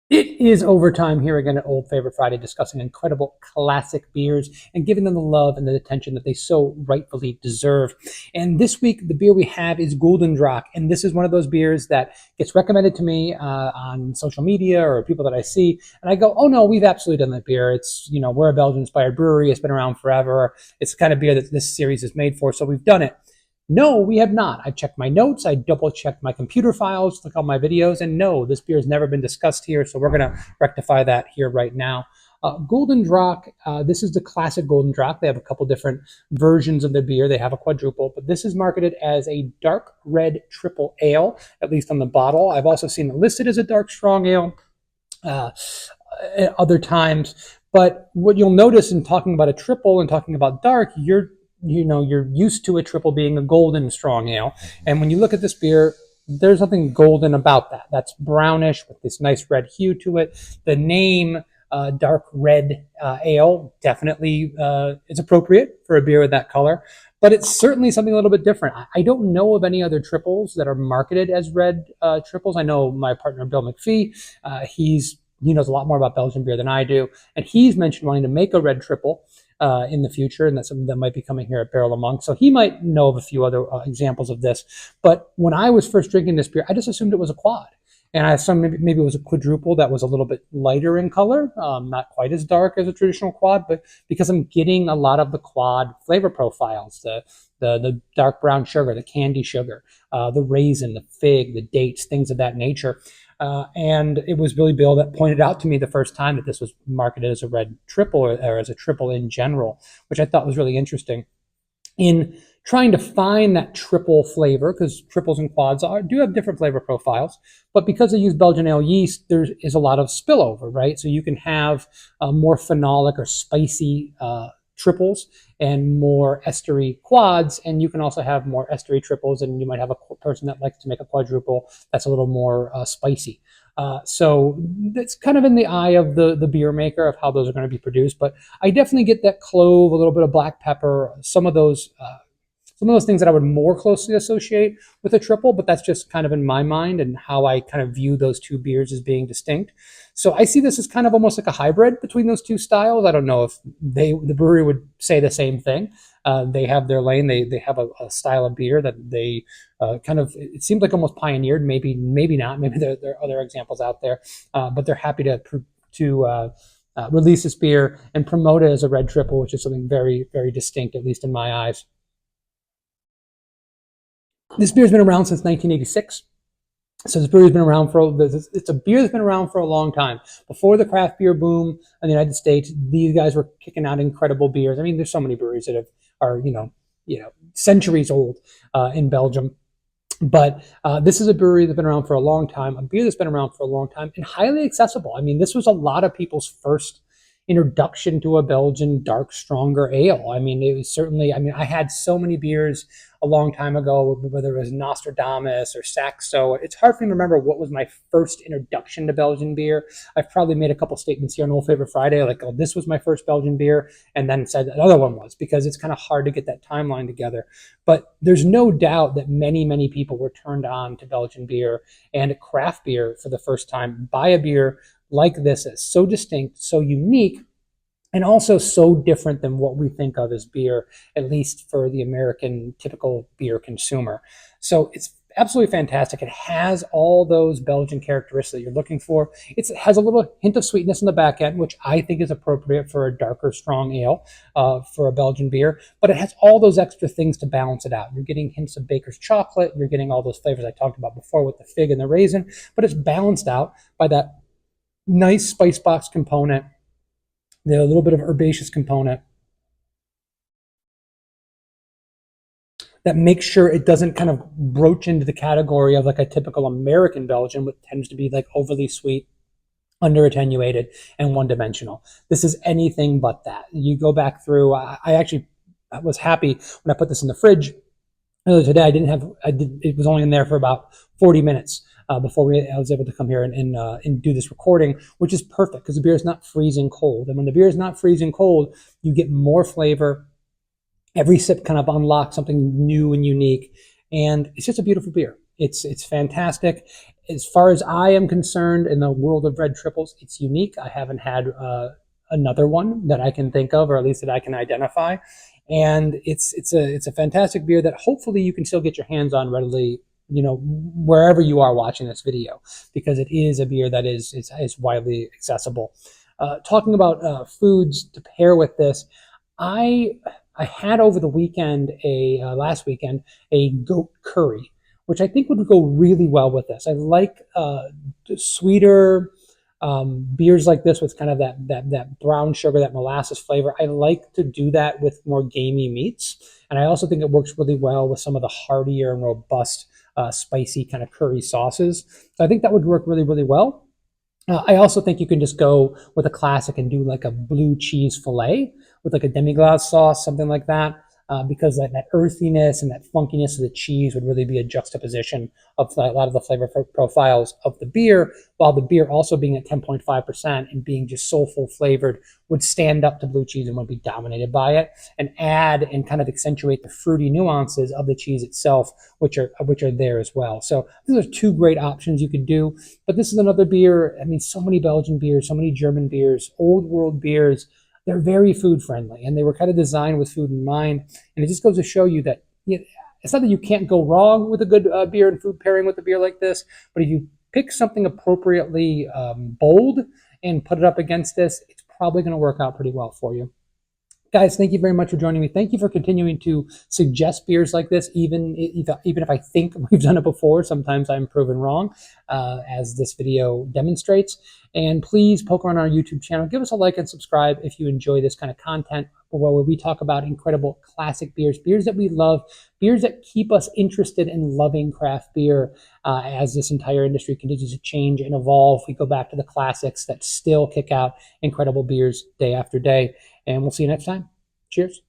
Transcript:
It is overtime here again at Old Favorite Friday, discussing incredible classic beers and giving them the love and the attention that they so rightfully deserve. And this week, the beer we have is Gulden Draak. And this is one of those beers that gets recommended to me on social media or people that I see. And I go, oh no, we've absolutely done that beer. It's, we're a Belgian inspired brewery. It's been around forever. It's the kind of beer that this series is made for. So we've done it. No, we have not. I checked my notes. I double checked my computer files, look on my videos, and no, this beer has never been discussed here. So we're going to rectify that here right now. Gulden Draak, this is the classic Gulden Draak. They have a couple different versions of the beer. They have a quadruple, but this is marketed as a Dark Red Tripel Ale, at least on the bottle. I've also seen it listed as a dark strong ale at other times. But what you'll notice in talking about a triple and talking about dark, you're used to a triple being a golden strong ale. And when you look at this beer, there's nothing golden about that. That's brownish with this nice red hue to it. The name Dark Red Ale definitely is appropriate for a beer with that color, but it's certainly something a little bit different. I don't know of any other triples that are marketed as red triples. I know my partner Bill McPhee, he knows a lot more about Belgian beer than I do, and he's mentioned wanting to make a red triple in the future, and that's something that might be coming here at Barrel of Monk. So he might know of a few other examples of this. But when I was first drinking this beer, I just assumed it was a quad. And I assumed maybe it was a quadruple that was a little bit lighter in color, not quite as dark as a traditional quad, but because I'm getting a lot of the quad flavor profiles, the dark brown sugar, the candy sugar, the raisin, the fig, the dates, things of that nature. And it was really Bill that pointed out to me the first time that this was marketed as a red triple or as a triple in general, which I thought was really interesting. In trying to find that triple flavor, because triples and quads do have different flavor profiles, but because they use Belgian ale yeast, there is a lot of spillover, right? So you can have more phenolic or spicy triples and more estery quads, and you can also have more estery triples, and you might have a person that likes to make a quadruple that's a little more spicy. So that's kind of in the eye of the beer maker of how those are going to be produced, but I definitely get that clove, a little bit of black pepper, some of those things that I would more closely associate with a triple, but that's just kind of in my mind and how I kind of view those two beers as being distinct. So I see this as kind of almost like a hybrid between those two styles. I don't know if the brewery would say the same thing. They have their lane. They have a style of beer that they it seems like almost pioneered. Maybe not. Maybe there are other examples out there, but they're happy to release this beer and promote it as a red triple, which is something very, very distinct, at least in my eyes. This beer's been around since 1986. So this brewery's been around it's a beer that's been around for a long time. Before the craft beer boom in the United States, these guys were kicking out incredible beers. I mean, there's so many breweries that are centuries old in Belgium. But this is a brewery that's been around for a long time, a beer that's been around for a long time, and highly accessible. I mean, this was a lot of people's first introduction to a Belgian dark, stronger ale. I mean, it was certainly, I had so many beers a long time ago, whether it was Nostradamus or Saxo. It's hard for me to remember what was my first introduction to Belgian beer. I've probably made a couple statements here on Old Favorite Friday, like, oh, this was my first Belgian beer, and then said another one was, because it's kind of hard to get that timeline together. But there's no doubt that many, many people were turned on to Belgian beer and craft beer for the first time by a beer like this is so distinct, so unique, and also so different than what we think of as beer, at least for the American typical beer consumer. So it's absolutely fantastic. It has all those Belgian characteristics that you're looking for. It has a little hint of sweetness in the back end, which I think is appropriate for a darker, strong ale, for a Belgian beer. But it has all those extra things to balance it out. You're getting hints of baker's chocolate. You're getting all those flavors I talked about before with the fig and the raisin. But it's balanced out by that nice spice box component, the little bit of herbaceous component that makes sure it doesn't kind of broach into the category of like a typical American Belgian, which tends to be like overly sweet, under attenuated, and one dimensional. This is anything but that. You go back through, I was happy when I put this in the fridge today. It was only in there for about 40 minutes. Before I was able to come here and do this recording, which is perfect because the beer is not freezing cold. And when the beer is not freezing cold, you get more flavor. Every sip kind of unlocks something new and unique. And it's just a beautiful beer. It's fantastic. as far as I am concerned, in the world of red triples, it's unique. I haven't had another one that I can think of, or at least that I can identify. And it's a fantastic beer that hopefully you can still get your hands on readily, wherever you are watching this video, because it is a beer that is widely accessible. Talking about foods to pair with this, I I had over the weekend last weekend a goat curry, which I think would go really well with this. I like sweeter beers like this with kind of that brown sugar, that molasses flavor. I like to do that with more gamey meats, and I also think it works really well with some of the heartier and robust, spicy kind of curry sauces. So I think that would work really, really well. I also think you can just go with a classic and do like a blue cheese fillet with like a demi-glace sauce, something like that, because that earthiness and that funkiness of the cheese would really be a juxtaposition of a lot of the flavor profiles of the beer, while the beer also being at 10.5% and being just soulful flavored would stand up to blue cheese and would be dominated by it, and add and kind of accentuate the fruity nuances of the cheese itself, which are there as well. So these are two great options you could do. But this is another beer. I mean, so many Belgian beers, so many German beers, old world beers. They're very food friendly, and they were kind of designed with food in mind. And it just goes to show you that it's not that you can't go wrong with a good beer and food pairing with a beer like this, but if you pick something appropriately bold and put it up against this, it's probably going to work out pretty well for you. Guys, thank you very much for joining me. Thank you for continuing to suggest beers like this, even if I think we've done it before. Sometimes I'm proven wrong, as this video demonstrates. And please poke around our YouTube channel. Give us a like and subscribe if you enjoy this kind of content, where we talk about incredible classic beers, beers that we love, beers that keep us interested in loving craft beer as this entire industry continues to change and evolve. We go back to the classics that still kick out incredible beers day after day. And we'll see you next time. Cheers.